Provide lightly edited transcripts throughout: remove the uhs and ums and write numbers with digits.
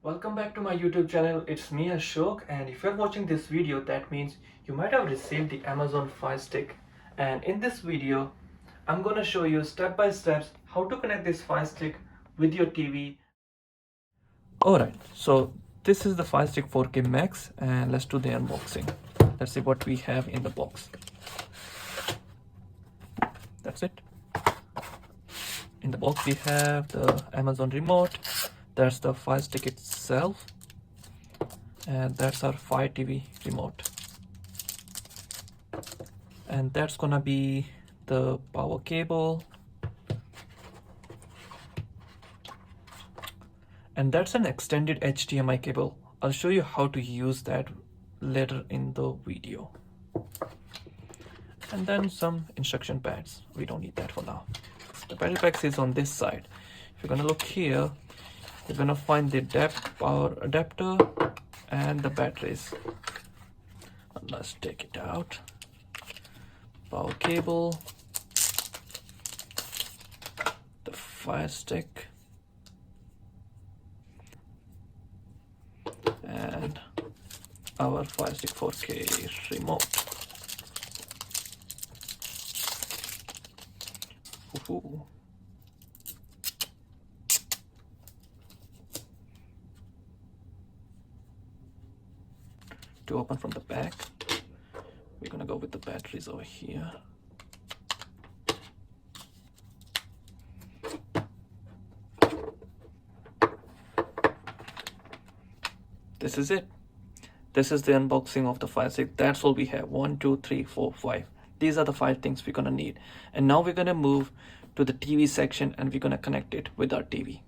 Welcome back to my YouTube channel. It's me Ashok, and if you're watching this video, that means you might have received the Amazon Firestick. And in this video, I'm gonna show you step by steps how to connect this Firestick with your TV. Alright, so this is the Firestick 4K Max, and let's do the unboxing. Let's see what we have in the box. That's it. In the box we have the Amazon remote. That's the Firestick itself, and that's our Fire TV remote, and that's gonna be the power cable, and that's an extended HDMI cable. I'll show you how to use that later in the video. And then some instruction pads. We don't need that for now. The battery pack is on this side. If you're gonna look here, you're gonna find the power adapter and the batteries. Let's take it out. Power cable, the Fire Stick, and our Fire Stick 4K remote. Ooh. To open from the back, we're gonna go with the batteries over here. This is it. This is the unboxing of the Fire Stick. That's all we have. 1, 2, 3, 4, 5. These are the 5 things we're gonna need. And now we're gonna move to the TV section and we're gonna connect it with our TV.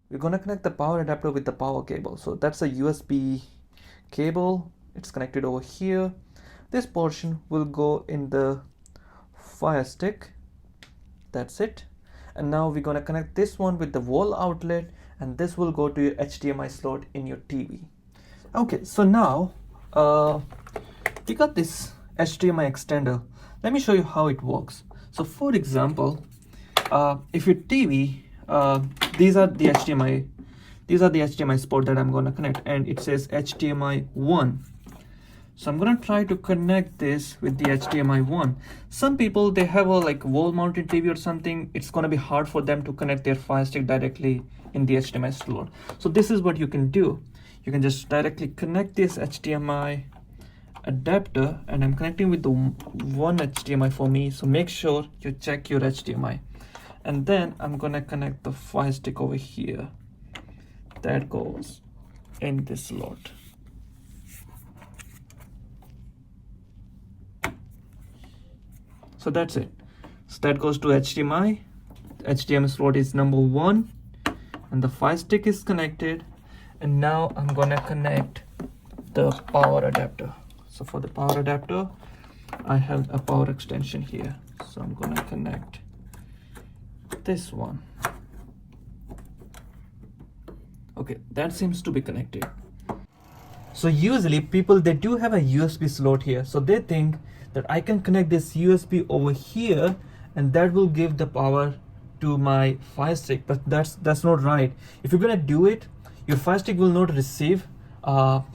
We're gonna connect the power adapter with the power cable. So that's a USB cable. It's connected over here. This portion will go in the Fire Stick. That's it. And now we're gonna connect this one with the wall outlet, and this will go to your HDMI slot in your TV. Okay, so now we got this HDMI extender. Let me show you how it works. So for example, if your TV, these are the HDMI sport that I'm going to connect, and it says HDMI 1. So I'm going to try to connect this with the HDMI 1. Some people, they have a like wall mounted TV or something. It's going to be hard for them to connect their Fire Stick directly in the HDMI slot. So this is what you can do. You can just directly connect this HDMI adapter, and I'm connecting with the one HDMI for me. So make sure you check your HDMI. And then I'm gonna connect the Fire Stick over here. That goes in this slot. So that's it. So that goes to HDMI. HDMI slot is number 1, and the Fire Stick is connected. And now I'm gonna connect the power adapter. So for the power adapter, I have a power extension here. So I'm gonna connect this one. Okay, that seems to be connected. So usually people, they do have a USB slot here. So they think that I can connect this USB over here and that will give the power to my Fire Stick, but that's not right. If you're gonna do it, your Fire Stick will not receive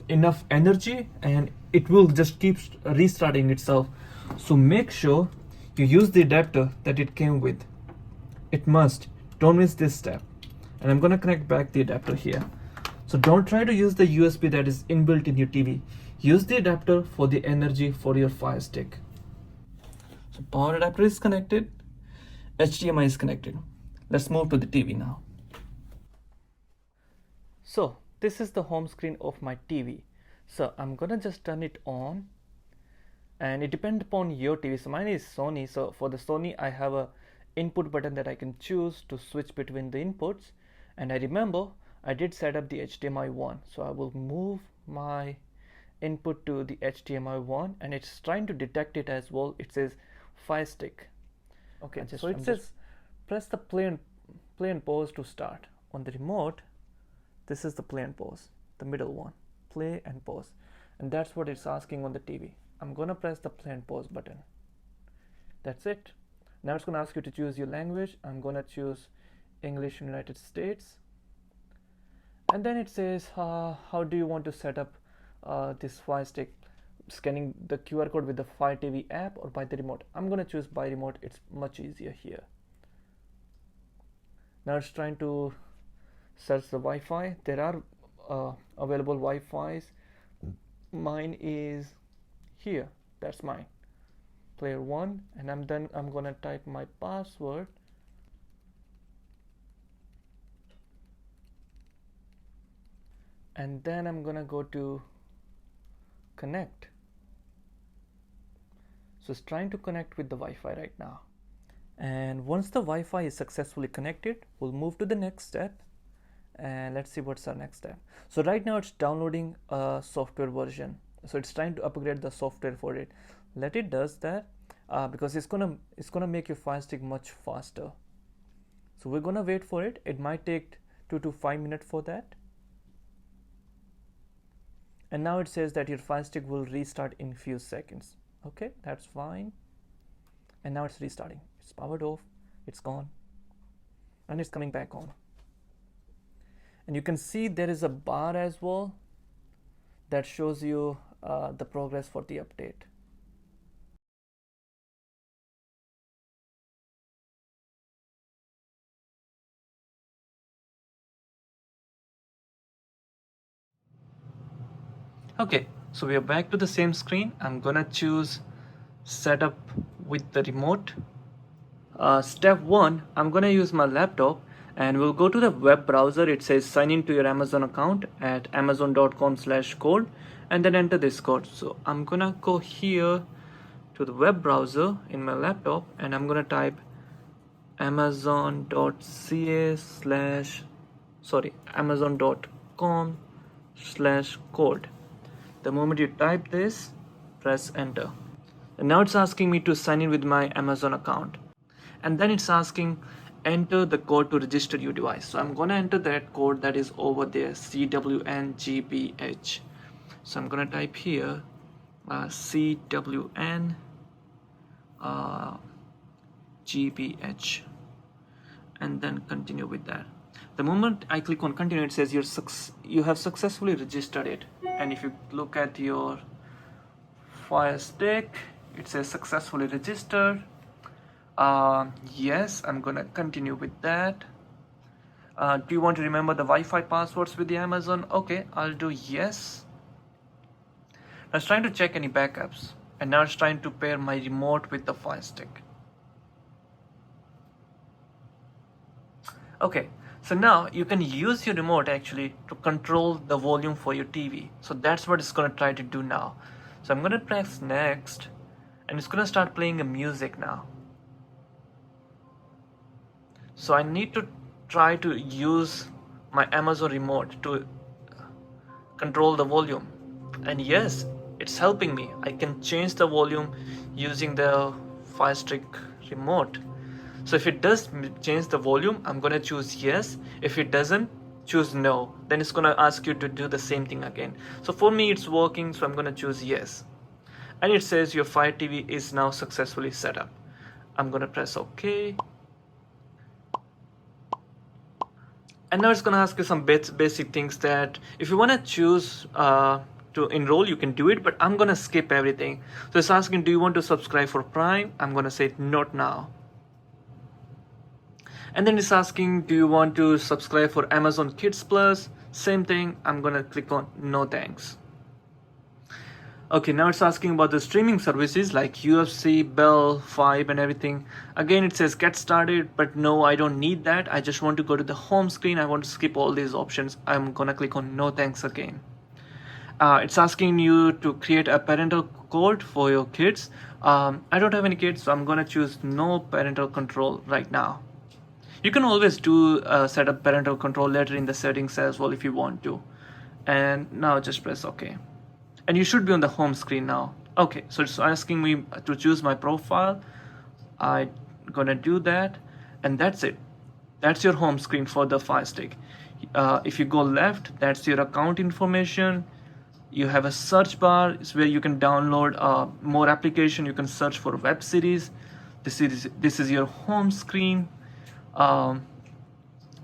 enough energy and it will just keep restarting itself. So make sure you use the adapter that it came with. It must. Don't miss this step. And I'm gonna connect back the adapter here. So don't try to use the USB that is inbuilt in your TV. Use the adapter for the energy for your Fire Stick. So power adapter is connected. HDMI is connected. Let's move to the TV now. So this is the home screen of my TV. So I'm gonna just turn it on, and it depends upon your TV. So mine is Sony. So for the Sony, I have a input button that I can choose to switch between the inputs. And I remember I did set up the HDMI 1. So I will move my input to the HDMI 1, and it's trying to detect it as well. It says Fire Stick. Okay, so it says press the play and pause to start. On the remote, this is the play and pause, the middle one, play and pause. And that's what it's asking on the TV. I'm gonna press the play and pause button. That's it. Now it's gonna ask you to choose your language. I'm gonna choose English United States. And then it says how do you want to set up this Fire Stick, scanning the QR code with the Fire TV app or by the remote. I'm gonna choose by remote, it's much easier here. Now it's trying to search the Wi-Fi. There are available Wi-Fis. Mine is here, that's mine, player 1, and I'm gonna type my password. And then I'm gonna go to connect. So it's trying to connect with the Wi-Fi right now. And once the Wi-Fi is successfully connected, we'll move to the next step. And let's see what's our next step. So right now it's downloading a software version. So it's trying to upgrade the software for it. Let it does that because it's gonna make your Fire Stick much faster. So we're gonna wait for it. It might take 2 to 5 minutes for that. And now it says that your Fire Stick will restart in few seconds. Okay, that's fine. And now it's restarting. It's powered off, it's gone, and it's coming back on. And you can see there is a bar as well that shows you the progress for the update. Okay, so we are back to the same screen. I'm gonna choose setup with the remote. Step 1, I'm gonna use my laptop and we'll go to the web browser. It says sign in to your Amazon account at amazon.com/code and then enter this code. So I'm gonna go here to the web browser in my laptop and I'm gonna type amazon.com/code. The moment you type this, press enter. And now it's asking me to sign in with my Amazon account. And then it's asking enter the code to register your device. So I'm gonna enter that code that is over there, CWNGBH. So I'm gonna type here CWNGBH and then continue with that. The moment I click on continue, it says you have successfully registered it. And if you look at your Fire Stick, it says successfully registered. Yes, I'm gonna continue with that. Do you want to remember the Wi-Fi passwords with the Amazon? Okay, I'll do yes. Now it's trying to check any backups, and now it's trying to pair my remote with the Fire Stick. Okay, so now you can use your remote actually to control the volume for your TV. So that's what it's gonna try to do now. So I'm gonna press next, and it's gonna start playing a music now. So I need to try to use my Amazon remote to control the volume. And yes, it's helping me. I can change the volume using the Fire Stick remote. So if it does change the volume, I'm gonna choose yes. If it doesn't, choose no. Then it's gonna ask you to do the same thing again. So for me, it's working, so I'm gonna choose yes. And it says your Fire TV is now successfully set up. I'm gonna press OK. And now it's gonna ask you some basic things that if you wanna choose to enroll, you can do it, but I'm gonna skip everything. So it's asking, do you want to subscribe for Prime? I'm gonna say not now. And then it's asking, do you want to subscribe for Amazon Kids Plus? Same thing, I'm gonna click on no thanks. Okay, now it's asking about the streaming services like UFC, Bell, 5 and everything. Again, it says get started, but no, I don't need that. I just want to go to the home screen. I want to skip all these options. I'm gonna click on no thanks again. It's asking you to create a parental code for your kids. I don't have any kids, so I'm gonna choose no parental control right now. You can always do set up parental control later in the settings as well if you want to. And now just press OK. And you should be on the home screen now. Okay, so it's asking me to choose my profile. I'm gonna do that, and that's it. That's your home screen for the Fire Stick. If you go left, that's your account information. You have a search bar. It's where you can download more application. You can search for web series. This is your home screen.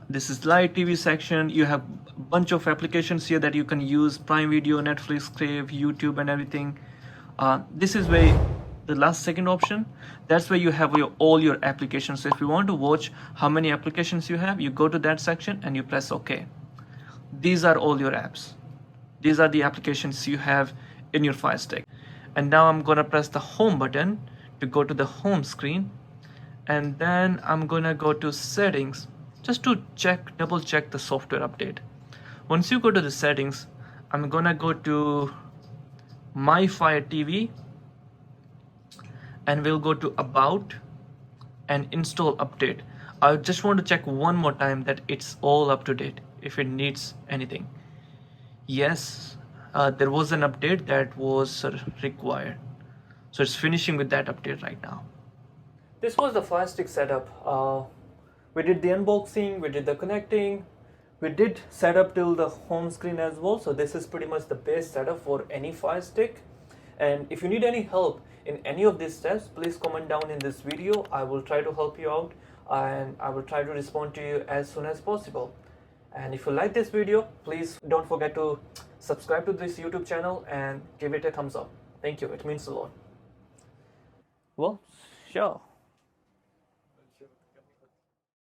This is live TV section. You have a bunch of applications here that you can use: Prime Video, Netflix, Crave, YouTube, and everything. This is where the last second option. That's where you have all your applications. So if you want to watch how many applications you have, you go to that section and you press OK. These are all your apps. These are the applications you have in your Fire Stick. And now I'm gonna press the home button to go to the home screen, and then I'm gonna go to settings just to double check the software update. Once you go to the settings, I'm gonna go to My Fire TV, and we'll go to About and Install Update. I just want to check one more time that it's all up to date if it needs anything. Yes, there was an update that was required. So it's finishing with that update right now. This was the Firestick setup. We did the unboxing, we did the connecting, we did set up till the home screen as well. So this is pretty much the base setup for any Firestick. And if you need any help in any of these steps, please comment down in this video. I will try to help you out, and I will try to respond to you as soon as possible. And if you like this video, please don't forget to subscribe to this YouTube channel and give it a thumbs up. Thank you, it means a lot. Well, sure.